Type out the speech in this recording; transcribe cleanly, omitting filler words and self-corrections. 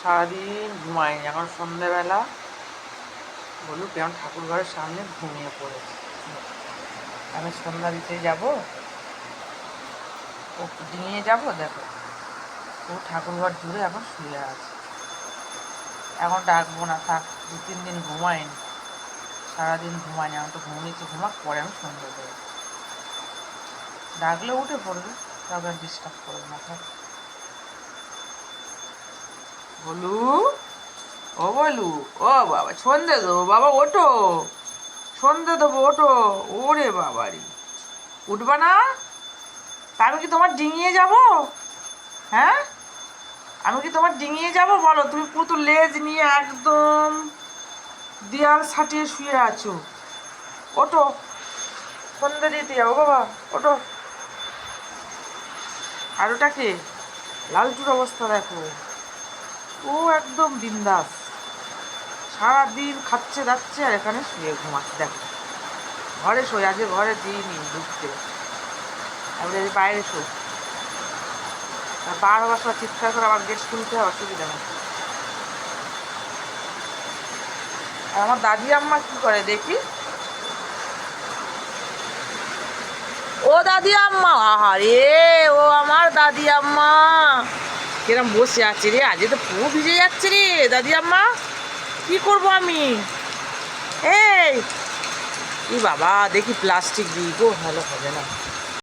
সারাদিন ঘুমায়নি, এখন সন্ধ্যেবেলা বলু কেমন ঠাকুর ঘরের সামনে ঘুমিয়ে পড়েছে। আমি সন্ধ্যা দিতে যাব, ও নিয়ে যাব, দেখো ও ঠাকুর ঘর জুড়ে এখন শুয়ে আছে। এখন ডাকবো না, থাক, 2-3 দিন ঘুমায়নি, সারাদিন ঘুমায়নি, এখন তো ঘুমিয়েছি, ঘুমাক, পরে আমি সন্ধ্যা দেবো। ডাকলে উঠে পড়বে, তবে ডিস্টার্ব করবে না। থাক বলু, ও বলু, ও বাবা সন্ধে দেবো, বাবা ওঠো, সন্ধে দেবো, ওঠো। ওরে বাবারি, উঠবা না? তা আমি কি তোমার ডিঙিয়ে যাব? হ্যাঁ, আমি কি তোমার ডিঙিয়ে যাব? বলো, তুমি পুরো তো লেজ নিয়ে একদম দেয়াল সাটিয়ে শুয়ে আছো। ওঠো, সন্ধে দিতে যাবো বাবা, ওঠো। আর ওটাকে লালচুর অবস্থা দেখো, ও একদম বিন্দাস, সারাদিন খাচ্ছে দাচ্ছে আর এখানে শুয়ে ঘুমাচ্ছে। দেখো, ঘরে শোয়, আজকে ঘরে দিইনি ঢুকতে, তারপরে বাইরে শো, বার হবার সময় চিৎকার করে আবার গেট খুলতে হয়, অসুবিধা নেই। আর আমার দাদি আম্মা কি করে দেখি, ও দাদি আম্মা, আহারে ও আমার দাদি আম্মা কিরম বসে আছে রে, আজকে তো পুরো ভিজে যাচ্ছে রে দাদি আম্মা, কি করবো আমি? এই বাবা, দেখি প্লাস্টিক দিই গো, ভালো হবে না।